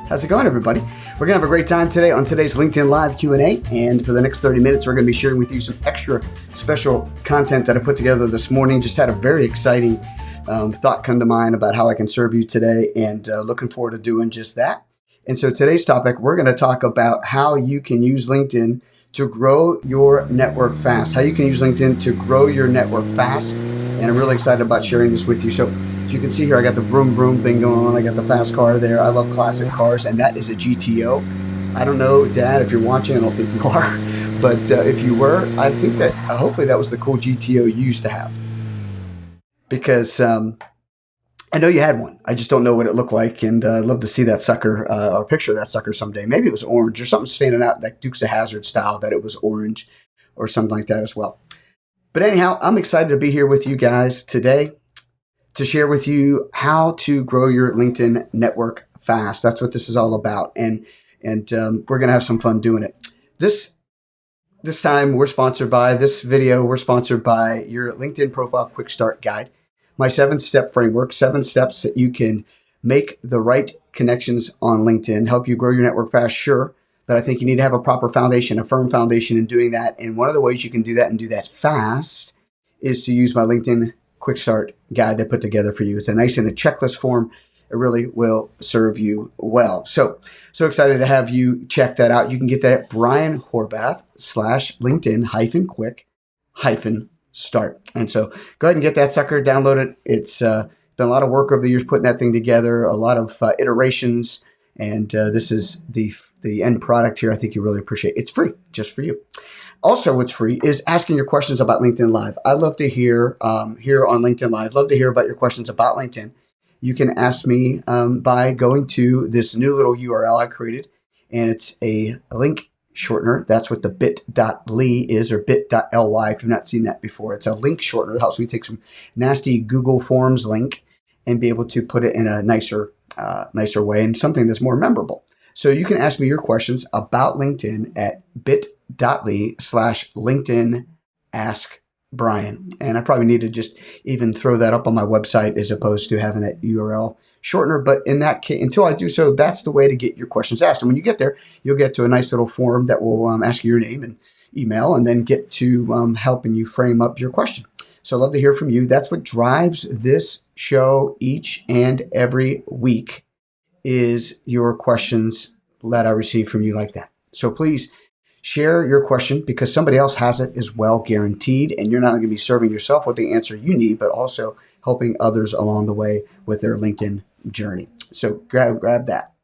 How's it going, everybody? We're going to have a great time today on today's LinkedIn Live Q&A. And for the next 30 minutes, we're going to be sharing with you some extra special content that I put together this morning. Just had a very exciting thought come to mind about how I can serve you today, and looking forward to doing just that. And so today's topic, we're going to talk about how you can use LinkedIn to grow your network fast. How you can use LinkedIn to grow your network fast. And I'm really excited about sharing this with you. So as you can see here, I got the vroom vroom thing going on. I got the fast car there. I love classic cars, and that is a GTO. I don't know, Dad, if you're watching. I don't think you are. But if you were, I think that hopefully that was the cool GTO you used to have. Because I know you had one. I just don't know what it looked like, and I'd love to see that sucker or picture of that sucker someday. Maybe it was orange or something standing out, like Dukes of Hazzard style, that it was orange or something like that as well. But anyhow, I'm excited to be here with you guys today to share with you how to grow your LinkedIn network fast. That's what this is all about, and we're going to have some fun doing it. This time, we're sponsored by this video. We're sponsored by your LinkedIn Profile Quick Start Guide. My 7-step framework, 7 steps that you can make the right connections on LinkedIn, help you grow your network fast, sure. But I think you need to have a proper foundation, a firm foundation in doing that. And one of the ways you can do that and do that fast is to use my LinkedIn Quick Start Guide that I put together for you. It's a nice in a checklist form. It really will serve you well. So excited to have you check that out. You can get that at brianhorvath/LinkedIn-quick-start. And so go ahead and get that sucker, download it. It's been a lot of work over the years putting that thing together, a lot of iterations, and this is the end product here. I think you really appreciate it. It's free, just for you. Also, what's free is asking your questions about LinkedIn Live. I love to hear here on LinkedIn Live, love to hear about your questions about LinkedIn. You can ask me by going to this new little URL I created, and it's a link shortener. That's what the bit.ly is, or bit.ly if you've not seen that before. It's a link shortener that helps me take some nasty Google Forms link and be able to put it in a nicer way and something that's more memorable. So you can ask me your questions about LinkedIn at bit.ly/LinkedIn-ask-Brian. And I probably need to just even throw that up on my website as opposed to having that URL shortener. But in that case, until I do so, that's the way to get your questions asked. And when you get there, you'll get to a nice little form that will ask you your name and email, and then get to helping you frame up your question. So I'd love to hear from you. That's what drives this show each and every week, is your questions that I receive from you like that. So please share your question, because somebody else has it as well, guaranteed. And you're not going to be serving yourself with the answer you need, but also helping others along the way with their LinkedIn journey. So grab that,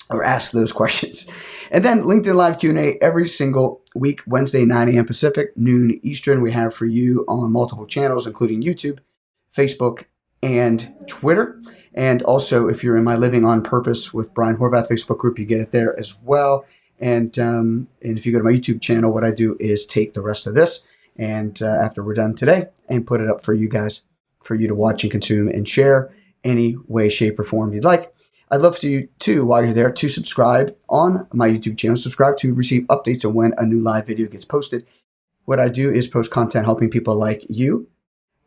or ask those questions. And then LinkedIn Live Q&A every single week, Wednesday, 9 a.m. Pacific, noon Eastern, we have for you on multiple channels, including YouTube, Facebook, and Twitter. And also, if you're in my Living on Purpose with Brian Horvath Facebook group, you get it there as well. And if you go to my YouTube channel, what I do is take the rest of this, and after we're done today, and put it up for you guys, for you to watch and consume and share any way, shape, or form you'd like. I'd love for you too, while you're there, to subscribe on my YouTube channel. Subscribe to receive updates on when a new live video gets posted. What I do is post content helping people like you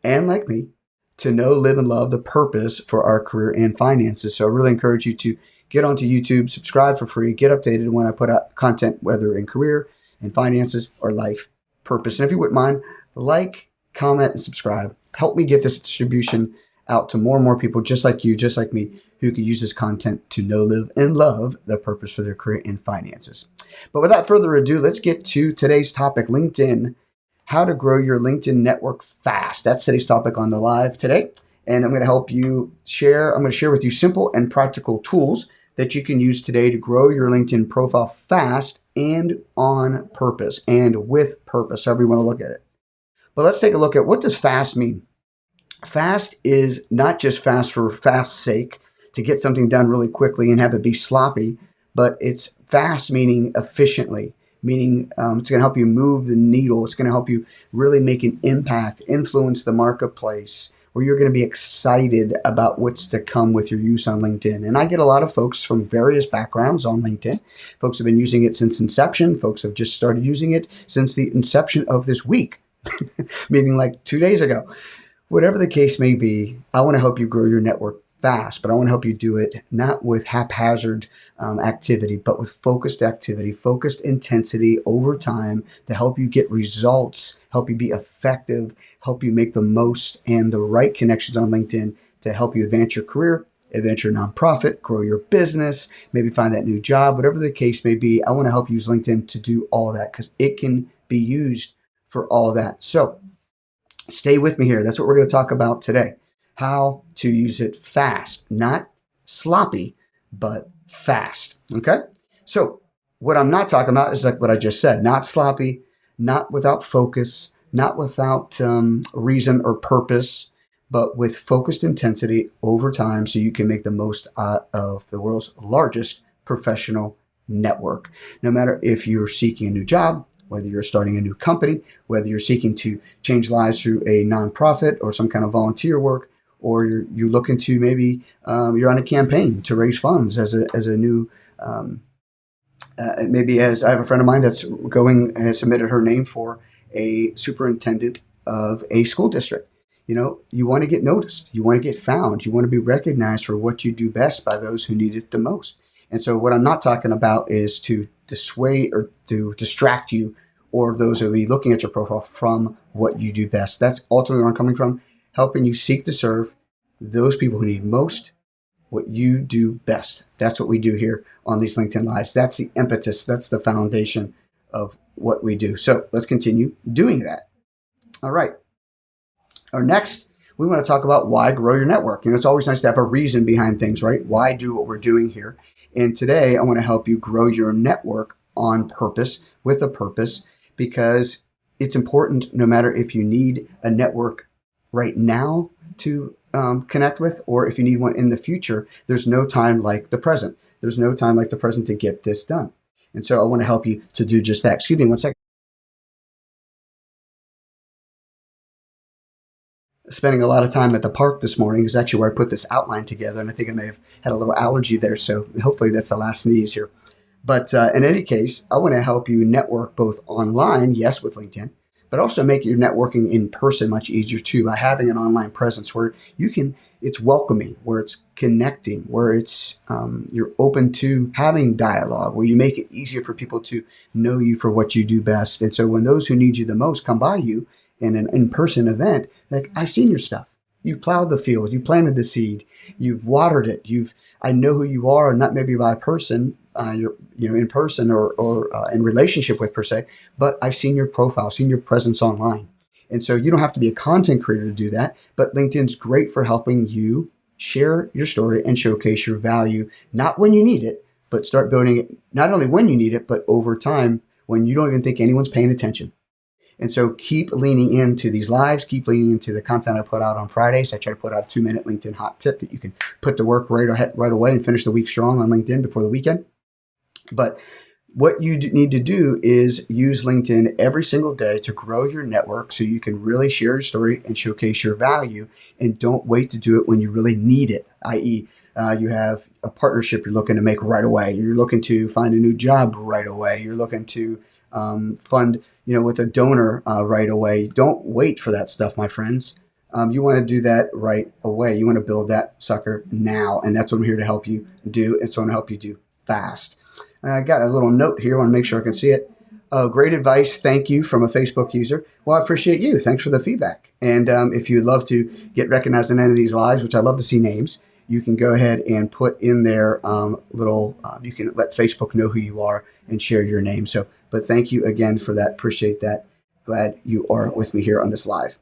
and like me to know, live, and love the purpose for our career and finances. So I really encourage you to get onto YouTube, subscribe for free, get updated when I put out content, whether in career and finances or life purpose. And if you wouldn't mind, like, comment, and subscribe. Help me get this distribution out to more and more people just like you, just like me, who could use this content to know, live, and love the purpose for their career and finances. But without further ado, let's get to today's topic, LinkedIn. How to grow your LinkedIn network fast. That's today's topic on the live today. And I'm going to help you share. I'm going to share with you simple and practical tools that you can use today to grow your LinkedIn profile fast and on purpose, and with purpose, however you want to look at it. But let's take a look at, what does fast mean? Fast is not just fast for fast's sake, to get something done really quickly and have it be sloppy, but it's fast meaning efficiently. Meaning it's going to help you move the needle. It's going to help you really make an impact, influence the marketplace, where you're going to be excited about what's to come with your use on LinkedIn. And I get a lot of folks from various backgrounds on LinkedIn. Folks have been using it since inception. Folks have just started using it since the inception of this week, meaning like 2 days ago. Whatever the case may be, I want to help you grow your network fast, but I want to help you do it not with haphazard activity, but with focused activity, focused intensity over time to help you get results, help you be effective, help you make the most and the right connections on LinkedIn to help you advance your career, advance your nonprofit, grow your business, maybe find that new job, whatever the case may be. I want to help you use LinkedIn to do all that because it can be used for all that. So stay with me here. That's what we're going to talk about today. How to use it fast, not sloppy, but fast. Okay. So what I'm not talking about is like what I just said, not sloppy, not without focus, not without reason or purpose, but with focused intensity over time so you can make the most out of the world's largest professional network. No matter if you're seeking a new job, whether you're starting a new company, whether you're seeking to change lives through a nonprofit or some kind of volunteer work, or you're looking to maybe you're on a campaign to raise funds as a new maybe as I have a friend of mine that's going and has submitted her name for a superintendent of a school district. You want to get noticed, you want to get found, you want to be recognized for what you do best by those who need it the most. And so what I'm not talking about is to dissuade or to distract you or those who will be looking at your profile from what you do best. That's ultimately where I'm coming from, helping you seek to serve those people who need most what you do best. That's what we do here on these LinkedIn Lives. That's the impetus. That's the foundation of what we do. So let's continue doing that. All right. Our next, we want to talk about why grow your network. It's always nice to have a reason behind things, right? Why do what we're doing here? And today I want to help you grow your network on purpose, with a purpose, because it's important no matter if you need a network right now to connect with, or if you need one in the future. There's no time like the present. There's no time like the present to get this done. And so I want to help you to do just that. Excuse me one second. Spending a lot of time at the park this morning is actually where I put this outline together, and I think I may have had a little allergy there, so hopefully that's the last sneeze here. But in any case, I want to help you network both online, yes, with LinkedIn, but also make your networking in person much easier too by having an online presence where it's welcoming, where it's connecting, where it's you're open to having dialogue, where you make it easier for people to know you for what you do best. And so when those who need you the most come by you in an in-person event, like, I've seen your stuff. You've plowed the field, you planted the seed, you've watered it. I know who you are, not maybe by person, you're in person or in relationship with per se, but I've seen your profile, seen your presence online. And so you don't have to be a content creator to do that, but LinkedIn's great for helping you share your story and showcase your value, not when you need it, but start building it not only when you need it, but over time when you don't even think anyone's paying attention. And so keep leaning into these lives, keep leaning into the content I put out on Fridays. I try to put out a 2-minute LinkedIn hot tip that you can put to work right away and finish the week strong on LinkedIn before the weekend. But what you need to do is use LinkedIn every single day to grow your network so you can really share your story and showcase your value, and don't wait to do it when you really need it, i.e., you have a partnership you're looking to make right away. You're looking to find a new job right away. You're looking to fund with a donor right away. Don't wait for that stuff, my friends. You want to do that right away. You want to build that sucker now. And that's what I'm here to help you do. It's what I want to help you do fast. I got a little note here. I want to make sure I can see it. Great advice. Thank you, from a Facebook user. Well, I appreciate you. Thanks for the feedback. And if you'd love to get recognized in any of these lives, which I love to see names, you can go ahead and put in there you can let Facebook know who you are and share your name. But thank you again for that. Appreciate that. Glad you are with me here on this live.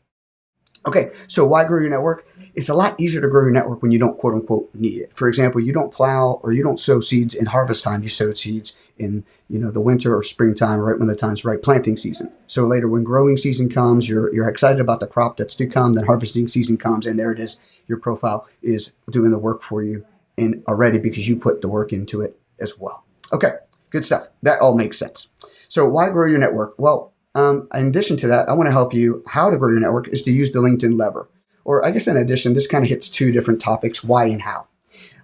Okay, so why grow your network? It's a lot easier to grow your network when you don't, quote unquote, need it. For example, you don't plow or you don't sow seeds in harvest time. You sow seeds in the winter or springtime, right when the time's right, planting season. So later when growing season comes, you're excited about the crop that's to come. Then harvesting season comes, and there it is. Your profile is doing the work for you and already because you put the work into it as well. Okay, good stuff. That all makes sense. So why grow your network? Well, in addition to that, I want to help you how to grow your network is to use the LinkedIn lever. Or I guess in addition, this kind of hits two different topics, why and how.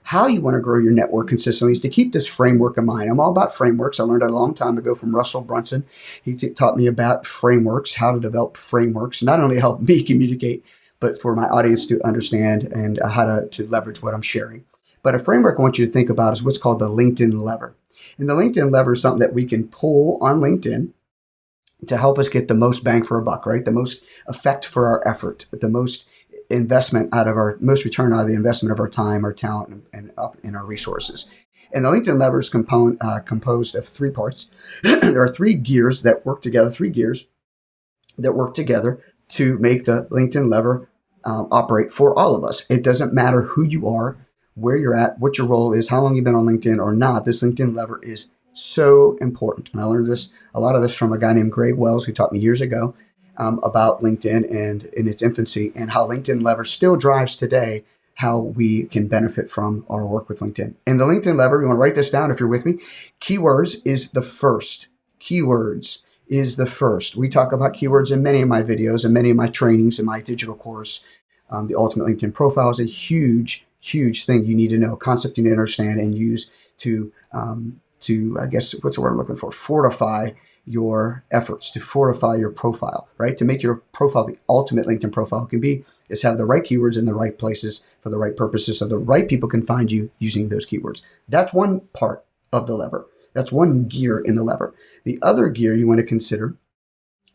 How you want to grow your network consistently is to keep this framework in mind. I'm all about frameworks. I learned it a long time ago from Russell Brunson. He taught me about frameworks, how to develop frameworks, not only help me communicate, but for my audience to understand and how to leverage what I'm sharing. But a framework I want you to think about is what's called the LinkedIn lever. And the LinkedIn lever is something that we can pull on LinkedIn to help us get the most bang for a buck, right? The most effect for our effort, the most most return out of the investment of our time, our talent, and our resources. And the LinkedIn lever is composed of three parts. There are three gears that work together, to make the LinkedIn lever operate for all of us. It doesn't matter who you are, where you're at, what your role is, how long you've been on LinkedIn or not. This LinkedIn lever is so important. And I learned a lot of this from a guy named Greg Wells, who taught me years ago about LinkedIn and in its infancy, and how LinkedIn lever still drives today how we can benefit from our work with LinkedIn. And the LinkedIn lever, you want to write this down if you're with me. Keywords is the first. Keywords is the first. We talk about keywords in many of my videos and many of my trainings in my digital course. The Ultimate LinkedIn Profile is a huge, huge thing you need to know, concept you need to understand and use to I guess, what's the word I'm looking for? Fortify your efforts, to fortify your profile, right? To make your profile the ultimate LinkedIn profile can be, is have the right keywords in the right places for the right purposes so the right people can find you using those keywords. That's one part of the lever. That's one gear in the lever. The other gear you want to consider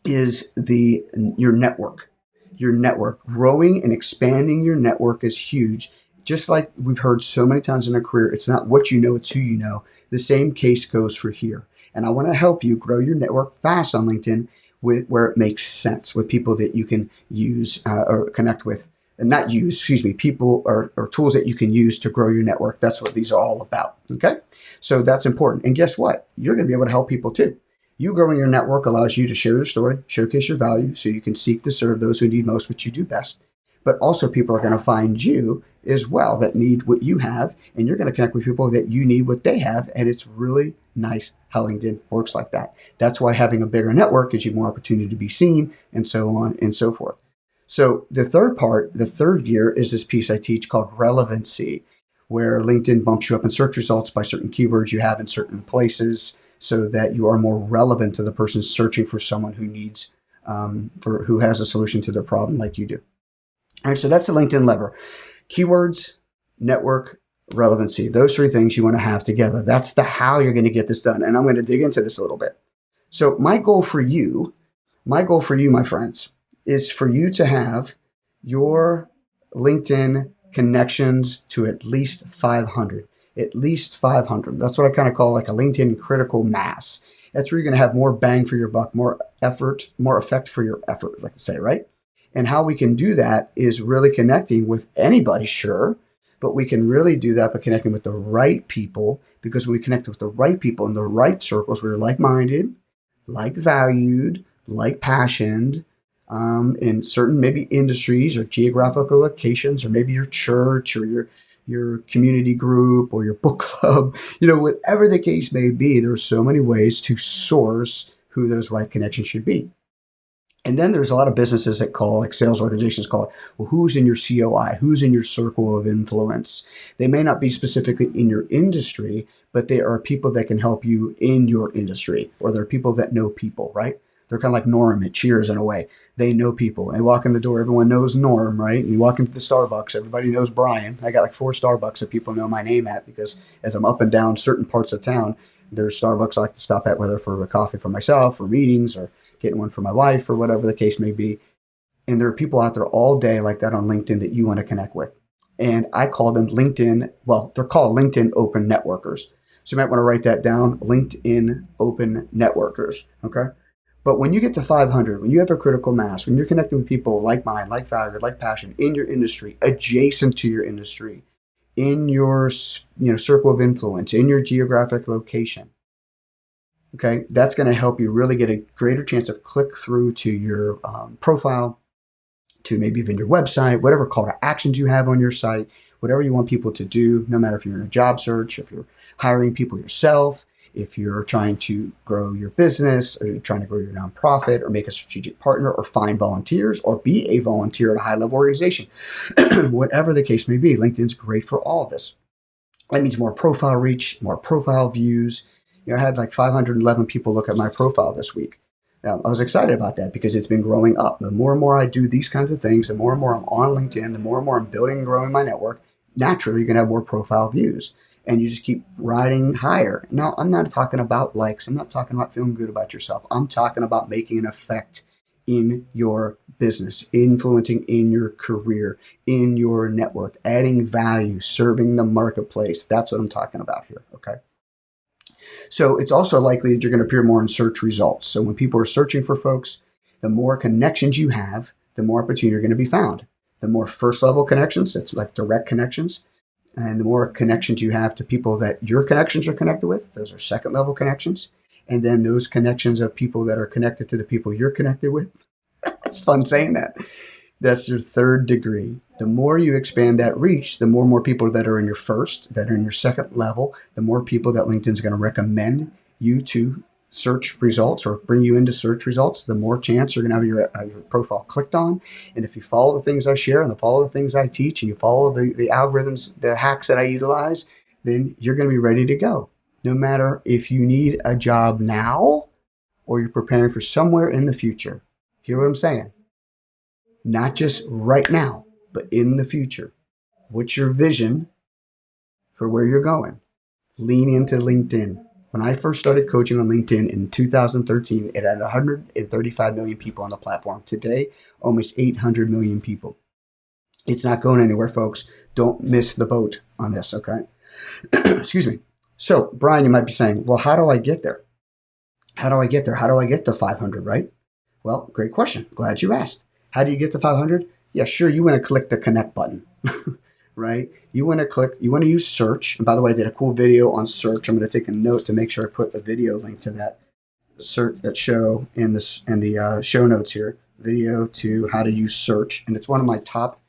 is your network. Your network. Growing and expanding your network is huge. Just like we've heard so many times in our career, it's not what you know, it's who you know. The same case goes for here. And I want to help you grow your network fast on LinkedIn where it makes sense, with people that you can use or connect with. And not use, people or tools that you can use to grow your network. That's what these are all about, okay? So that's important. And guess what? You're going to be able to help people too. You growing your network allows you to share your story, showcase your value, so you can seek to serve those who need most, which you do best. But also people are going to find you as well that need what you have, and you're going to connect with people that you need what they have, and it's really nice how LinkedIn works like that. That's why having a bigger network gives you more opportunity to be seen, and so on and so forth. So the third gear is this piece I teach called relevancy, where LinkedIn bumps you up in search results by certain keywords you have in certain places so that you are more relevant to the person searching for someone who needs, who has a solution to their problem like you do. All right, so that's the LinkedIn lever. Keywords, network, relevancy. Those three things you want to have together. That's the how you're going to get this done. And I'm going to dig into this a little bit. So my goal for you, my friends, is for you to have your LinkedIn connections to at least 500. At least 500. That's what I kind of call like a LinkedIn critical mass. That's where you're going to have more bang for your buck, more effect for your effort, like I say, right? And how we can do that is really connecting with anybody, sure, but we can really do that by connecting with the right people, because when we connect with the right people in the right circles, we're like-minded, like-valued, like-passioned, in certain maybe industries or geographical locations, or maybe your church or your community group or your book club, whatever the case may be, there are so many ways to source who those right connections should be. And then there's a lot of businesses that like sales organizations call it, well, who's in your COI? Who's in your circle of influence? They may not be specifically in your industry, but they are people that can help you in your industry, or they're people that know people, right? They're kind of like Norm at Cheers in a way. They know people. They walk in the door, everyone knows Norm, right? And you walk into the Starbucks, everybody knows Brian. I got like 4 Starbucks that people know my name at, because as I'm up and down certain parts of town, there's Starbucks I like to stop at, whether for a coffee for myself or meetings or getting one for my wife or whatever the case may be. And there are people out there all day like that on LinkedIn that you want to connect with. And I call them they're called LinkedIn Open Networkers. So you might want to write that down, LinkedIn Open Networkers, okay? But when you get to 500, when you have a critical mass, when you're connecting with people like mine, like value, like passion, in your industry, adjacent to your industry, in your circle of influence, in your geographic location, okay, that's going to help you really get a greater chance of click through to your profile, to maybe even your website, whatever call to actions you have on your site, whatever you want people to do, no matter if you're in a job search, if you're hiring people yourself, if you're trying to grow your business, or you're trying to grow your nonprofit, or make a strategic partner, or find volunteers, or be a volunteer at a high-level organization. Whatever the case may be, LinkedIn's great for all of this. That means more profile reach, more profile views. I had like 511 people look at my profile this week. I was excited about that because it's been growing up. The more and more I do these kinds of things, the more and more I'm on LinkedIn, the more and more I'm building and growing my network, naturally you're going to have more profile views. And you just keep riding higher. Now, I'm not talking about likes. I'm not talking about feeling good about yourself. I'm talking about making an effect in your business, influencing in your career, in your network, adding value, serving the marketplace. That's what I'm talking about here, okay? So it's also likely that you're going to appear more in search results. So when people are searching for folks, the more connections you have, the more opportunity you're going to be found. The more first level connections, that's like direct connections, and the more connections you have to people that your connections are connected with, those are second level connections. And then those connections of people that are connected to the people you're connected with. It's fun saying that. That's your third degree. The more you expand that reach, the more and more people that are in your first, that are in your second level, the more people that LinkedIn's going to recommend you to search results or bring you into search results, the more chance you're going to have your profile clicked on. And if you follow the things I share and follow the things I teach and you follow the algorithms, the hacks that I utilize, then you're going to be ready to go. No matter if you need a job now or you're preparing for somewhere in the future. Hear what I'm saying? Not just right now, but in the future. What's your vision for where you're going? Lean into LinkedIn. When I first started coaching on LinkedIn in 2013, it had 135 million people on the platform. Today, almost 800 million people. It's not going anywhere, folks. Don't miss the boat on this, okay? Excuse me. So, Brian, you might be saying, well, how do I get there? How do I get there? How do I get to 500, right? Well, great question. Glad you asked. How do you get to 500? Yeah, sure. You want to click the connect button, right? You want to use search. And by the way, I did a cool video on search. I'm going to take a note to make sure I put the video link to that search, that show in the show notes here. Video to how to use search. And it's one of my top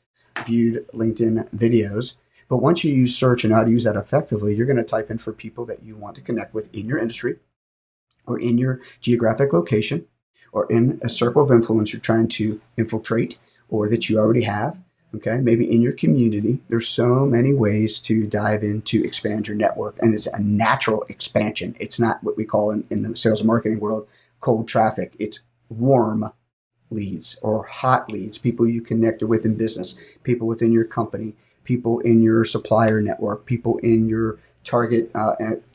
viewed LinkedIn videos. But once you use search and how to use that effectively, you're going to type in for people that you want to connect with in your industry or in your geographic location, or in a circle of influence you're trying to infiltrate or that you already have, okay? Maybe in your community. There's so many ways to dive in to expand your network, and it's a natural expansion. It's not what we call in the sales and marketing world cold traffic. It's warm leads or hot leads, people you connected with in business, people within your company, people in your supplier network, people in your target,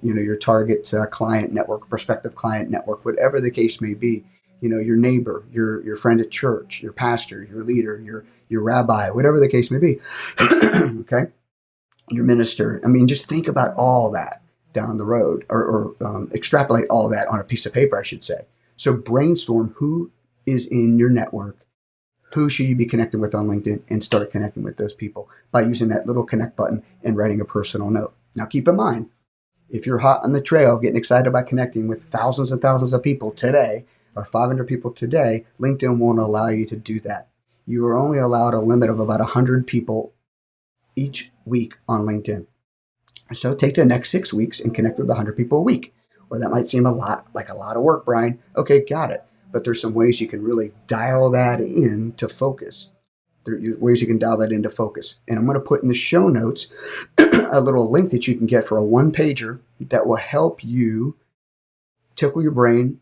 your target client network, prospective client network, whatever the case may be. Your neighbor, your friend at church, your pastor, your leader, your rabbi, whatever the case may be. Okay, your minister. I mean, just think about all that down the road, or extrapolate all that on a piece of paper, I should say. So brainstorm who is in your network, who should you be connecting with on LinkedIn, and start connecting with those people by using that little connect button and writing a personal note. Now, keep in mind, if you're hot on the trail, getting excited about connecting with thousands and thousands of people today, or 500 people today, LinkedIn won't allow you to do that. You are only allowed a limit of about 100 people each week on LinkedIn. So take the next 6 weeks and connect with 100 people a week. Or that might seem like a lot of work, Brian. Okay, got it. But there's some ways you can really dial that in to focus. There are ways you can dial that into focus. And I'm going to put in the show notes a little link that you can get for a one-pager that will help you tickle your brain,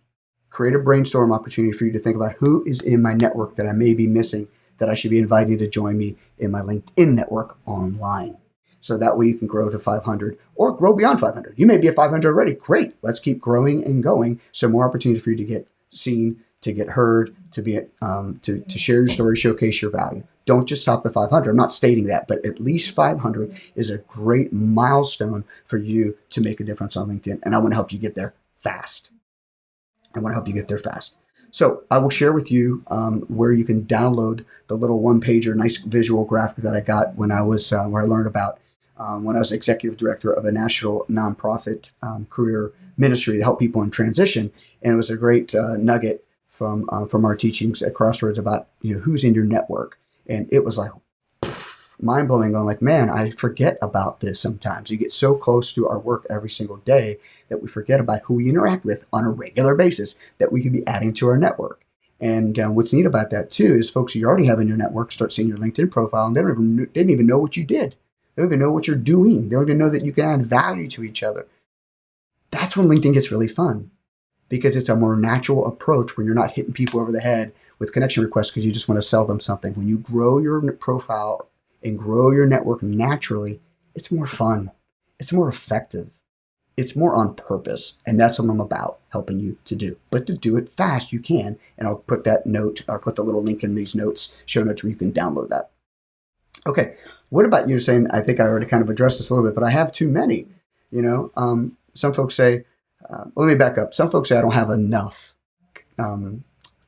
create a brainstorm opportunity for you to think about who is in my network that I may be missing, that I should be inviting to join me in my LinkedIn network online. So that way you can grow to 500 or grow beyond 500. You may be at 500 already. Great. Let's keep growing and going. So more opportunity for you to get seen, to get heard, to be to share your story, showcase your value. Don't just stop at 500. I'm not stating that, but at least 500 is a great milestone for you to make a difference on LinkedIn. And I want to help you get there fast. So I will share with you where you can download the little one-pager, nice visual graphic that I got when I was where I learned about when I was executive director of a national nonprofit career ministry to help people in transition. And it was a great nugget from our teachings at Crossroads about who's in your network. And it was like mind-blowing, going like, man, I forget about this sometimes. You get so close to our work every single day that we forget about who we interact with on a regular basis that we could be adding to our network. And what's neat about that too is folks you already have in your network start seeing your LinkedIn profile and they didn't even know what you did. They don't even know what you're doing. They don't even know that you can add value to each other. That's when LinkedIn gets really fun. because it's a more natural approach when you're not hitting people over the head with connection requests because you just want to sell them something. When you grow your profile and grow your network naturally, it's more fun. It's more effective. It's more on purpose. And that's what I'm about, helping you to do. But to do it fast, you can. And I'll put that note, or put the little link in these notes, show notes, where you can download that. Okay, what about you saying, I think I already kind of addressed this a little bit, but I have too many. Some folks say, let me back up. Some folks say I don't have enough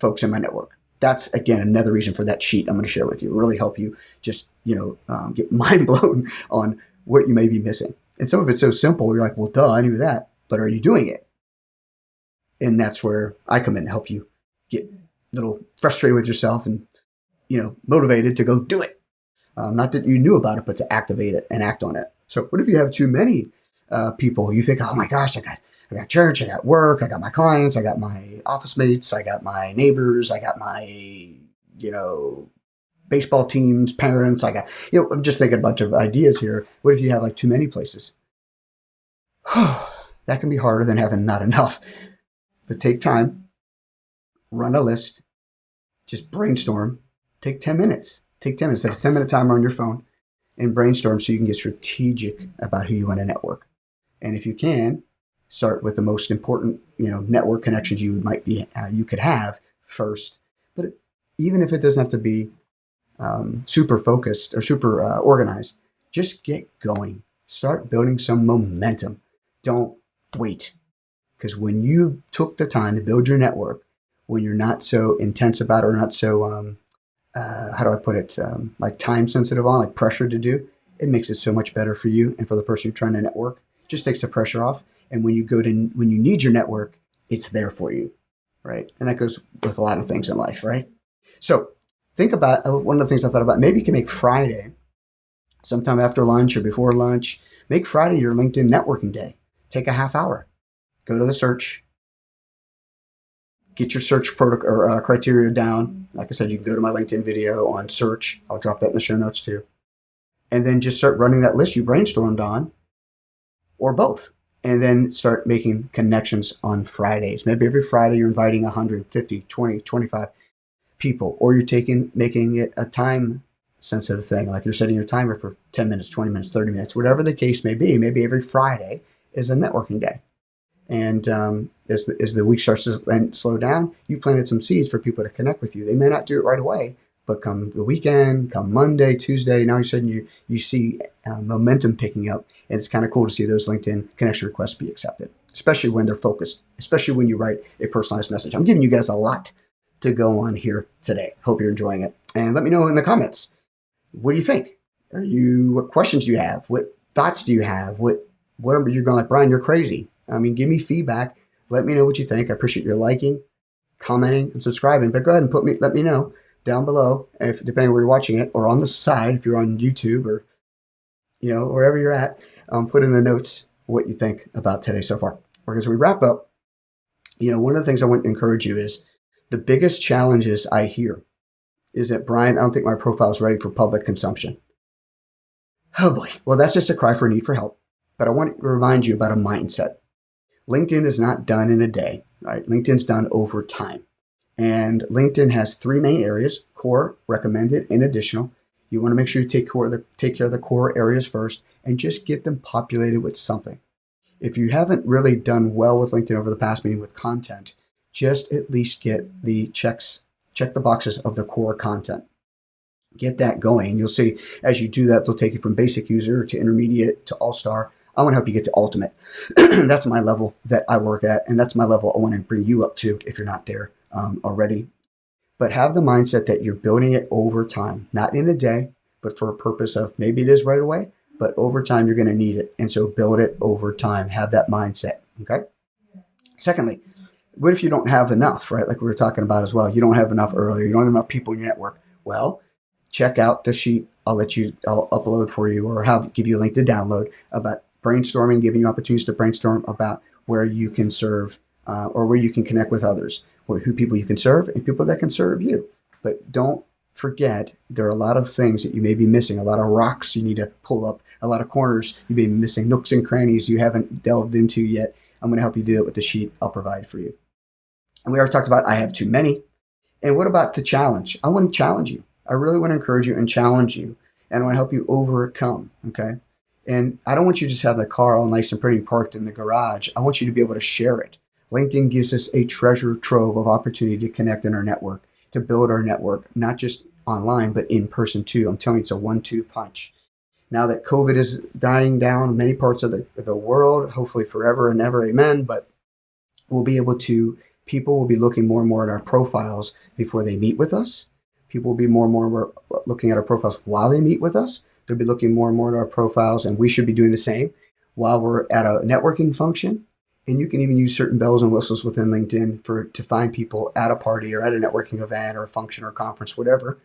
folks in my network. That's, again, another reason for that sheet I'm going to share with you. Really help you just, get mind blown on what you may be missing. And some of it's so simple, you're like, well, duh, I knew that, but are you doing it? And that's where I come in and help you get a little frustrated with yourself and, motivated to go do it. Not that you knew about it, but to activate it and act on it. So what if you have too many people? You think, oh my gosh, I got church, I got work, I got my clients, I got my office mates, I got my neighbors, I got my, baseball teams, parents, I got, I'm just thinking a bunch of ideas here. What if you have like too many places? That can be harder than having not enough. But take time, run a list, just brainstorm, take 10 minutes. Take 10 minutes, set a 10-minute timer on your phone and brainstorm so you can get strategic about who you want to network. And if you can, start with the most important, network connections you could have first. But even if it doesn't have to be super focused or super organized, just get going. Start building some momentum. Don't wait. Because when you took the time to build your network, when you're not so intense about it or not so, how do I put it, like time sensitive on, like pressure to do, it makes it so much better for you and for the person you're trying to network. It just takes the pressure off. And when you need your network, it's there for you, right? And that goes with a lot of things in life, right? So think about one of the things I thought about. Maybe you can make Friday, sometime after lunch or before lunch, make Friday your LinkedIn networking day. Take a half hour. Go to the search. Get your search protocol or criteria down. Like I said, you can go to my LinkedIn video on search. I'll drop that in the show notes too. And then just start running that list you brainstormed on, or both. And then start making connections on Fridays. Maybe every Friday you're inviting 150, 20, 25 people, or you're making it a time sensitive thing. Like you're setting your timer for 10 minutes, 20 minutes, 30 minutes, whatever the case may be. Maybe every Friday is a networking day. And as the week starts to slow down, you planted some seeds for people to connect with you. They may not do it right away, but come the weekend, come Monday, Tuesday, now all of a sudden you see momentum picking up. And it's kind of cool to see those LinkedIn connection requests be accepted, especially when they're focused, especially when you write a personalized message. I'm giving you guys a lot to go on here today. Hope you're enjoying it. And let me know in the comments, what do you think? What questions do you have? What thoughts do you have? What are you going like, Brian, you're crazy? I mean, give me feedback. Let me know what you think. I appreciate your liking, commenting, and subscribing. But go ahead and let me know down below, if depending where you're watching it, or on the side if you're on YouTube or wherever you're at. Put in the notes what you think about today so far. Or as we wrap up, one of the things I want to encourage you is the biggest challenges I hear is that, Brian, I don't think my profile is ready for public consumption. Oh boy. Well, that's just a cry for need for help. But I want to remind you about a mindset. LinkedIn is not done in a day, right? LinkedIn's done over time. And LinkedIn has three main areas: core, recommended, and additional. You want to make sure you take care of the core areas first and just get them populated with something. If you haven't really done well with LinkedIn over the past, meaning with content, just at least get check the boxes of the core content. Get that going. You'll see as you do that, they'll take you from basic user to intermediate to all-star. I want to help you get to ultimate. That's my level that I work at, and that's my level I want to bring you up to if you're not there already. But have the mindset that you're building it over time, not in a day, but for a purpose of maybe it is right away, but over time you're going to need it. And so build it over time. Have that mindset, okay? Secondly, what if you don't have enough, right? Like we were talking about as well. You don't have enough earlier. You don't have enough people in your network. Well, check out the sheet I'll upload for you, or give you a link to download about brainstorming, giving you opportunities to brainstorm about where you can serve or where you can connect with others, who people you can serve and people that can serve you. But don't forget, there are a lot of things that you may be missing, a lot of rocks you need to pull up, a lot of corners you may be missing, nooks and crannies you haven't delved into yet. I'm going to help you do it with the sheet I'll provide for you. And we already talked about I have too many. And what about the challenge? I want to challenge you. I really want to encourage you and challenge you. And I want to help you overcome. Okay. And I don't want you to just have the car all nice and pretty parked in the garage. I want you to be able to share it. LinkedIn gives us a treasure trove of opportunity to connect in our network, to build our network, not just online, but in person too. I'm telling you, it's a 1-2 punch. Now that COVID is dying down in many parts of the world, hopefully forever and ever, amen, but people will be looking more and more at our profiles before they meet with us. People will be more and more looking at our profiles while they meet with us. They'll be looking more and more at our profiles, and we should be doing the same while we're at a networking function. And you can even use certain bells and whistles within LinkedIn to find people at a party or at a networking event or a function or conference, whatever.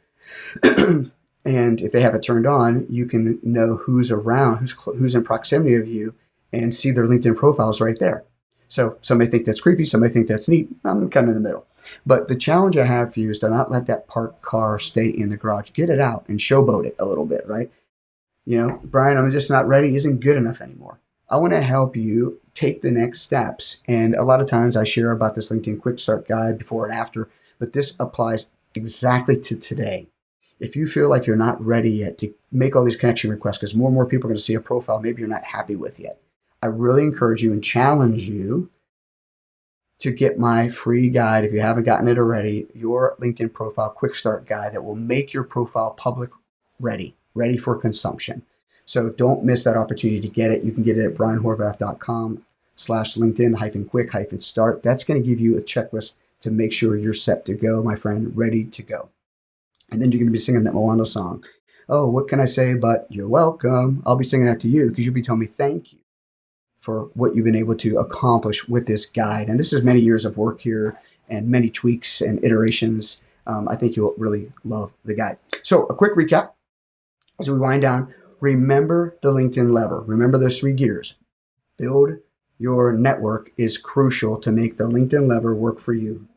And if they have it turned on, you can know who's around, who's in proximity of you, and see their LinkedIn profiles right there. So some may think that's creepy, some may think that's neat. I'm kind of in the middle. But the challenge I have for you is to not let that parked car stay in the garage. Get it out and showboat it a little bit, right? Brian, I'm just not ready isn't good enough anymore. I want to help you take the next steps. And a lot of times I share about this LinkedIn Quick Start Guide before and after, but this applies exactly to today. If you feel like you're not ready yet to make all these connection requests, because more and more people are going to see a profile maybe you're not happy with yet, I really encourage you and challenge you to get my free guide, if you haven't gotten it already, your LinkedIn Profile Quick Start Guide that will make your profile public ready for consumption. So don't miss that opportunity to get it. You can get it at brianhorvath.com/LinkedIn-quick-start. That's going to give you a checklist to make sure you're set to go, my friend, ready to go. And then you're going to be singing that Moana song. Oh, what can I say but you're welcome? I'll be singing that to you because you'll be telling me thank you for what you've been able to accomplish with this guide. And this is many years of work here and many tweaks and iterations. I think you'll really love the guide. So a quick recap as we wind down. Remember the LinkedIn lever. Remember those 3 gears. Build your network is crucial to make the LinkedIn lever work for you.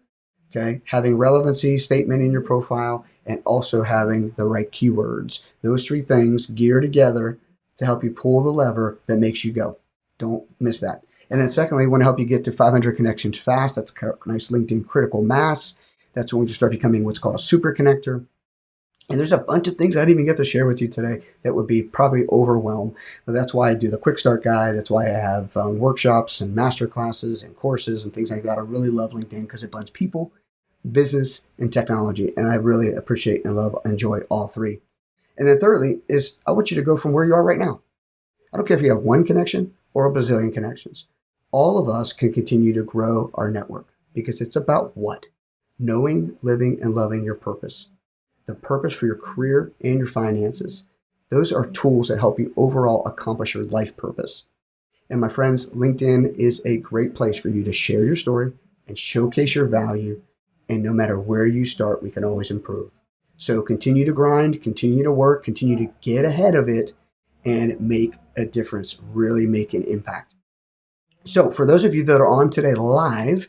Okay, having relevancy statement in your profile and also having the right keywords. Those 3 things gear together to help you pull the lever that makes you go. Don't miss that. And then secondly, I want to help you get to 500 connections fast. That's a nice LinkedIn critical mass. That's when you start becoming what's called a super connector. And there's a bunch of things I didn't even get to share with you today that would be probably overwhelmed. But that's why I do the Quick Start Guide. That's why I have workshops and master classes and courses and things like that. I really love LinkedIn because it blends people, business, and technology. And I really appreciate and enjoy all 3. And then thirdly is I want you to go from where you are right now. I don't care if you have 1 connection or a bazillion connections. All of us can continue to grow our network because it's about what? Knowing, living, and loving your purpose. The purpose for your career and your finances. Those are tools that help you overall accomplish your life purpose. And my friends, LinkedIn is a great place for you to share your story and showcase your value. And no matter where you start, we can always improve. So continue to grind, continue to work, continue to get ahead of it and make a difference, really make an impact. So for those of you that are on today live,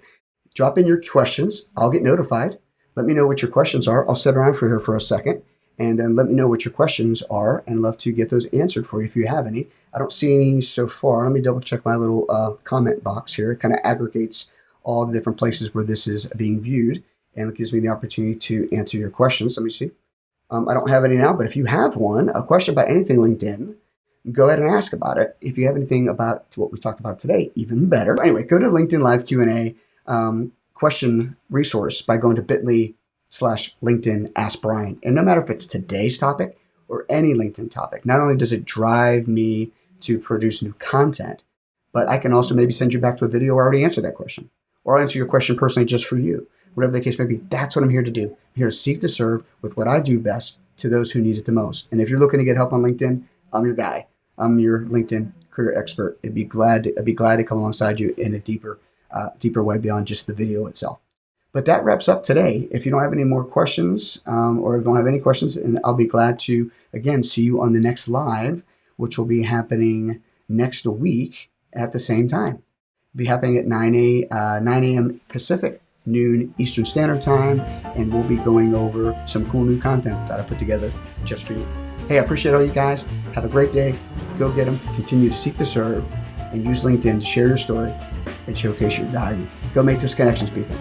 drop in your questions. I'll get notified. Let me know what your questions are. I'll sit around for here for a second and then let me know what your questions are and love to get those answered for you if you have any. I don't see any so far. Let me double check my little comment box here. It kind of aggregates all the different places where this is being viewed and it gives me the opportunity to answer your questions. Let me see. I don't have any now, but if you have a question about anything LinkedIn, go ahead and ask about it. If you have anything about what we talked about today, even better. Anyway, go to LinkedIn Live Q&A question resource by going to bit.ly/LinkedIn Ask Brian. And no matter if it's today's topic or any LinkedIn topic, not only does it drive me to produce new content, but I can also maybe send you back to a video where I already answered that question. Or I'll answer your question personally just for you. Whatever the case may be, that's what I'm here to do. I'm here to seek to serve with what I do best to those who need it the most. And if you're looking to get help on LinkedIn, I'm your guy. I'm your LinkedIn career expert. I'd be glad to come alongside you in a deeper way beyond just the video itself. But that wraps up today. If you don't have any more questions or don't have any questions, and I'll be glad to, again, see you on the next live, which will be happening next week at the same time. It'll be happening at 9 a.m. Pacific, noon Eastern Standard Time, and we'll be going over some cool new content that I put together just for you. Hey, I appreciate all you guys. Have a great day. Go get them. Continue to seek to serve and use LinkedIn to share your story and showcase your value. Go make those connections, people.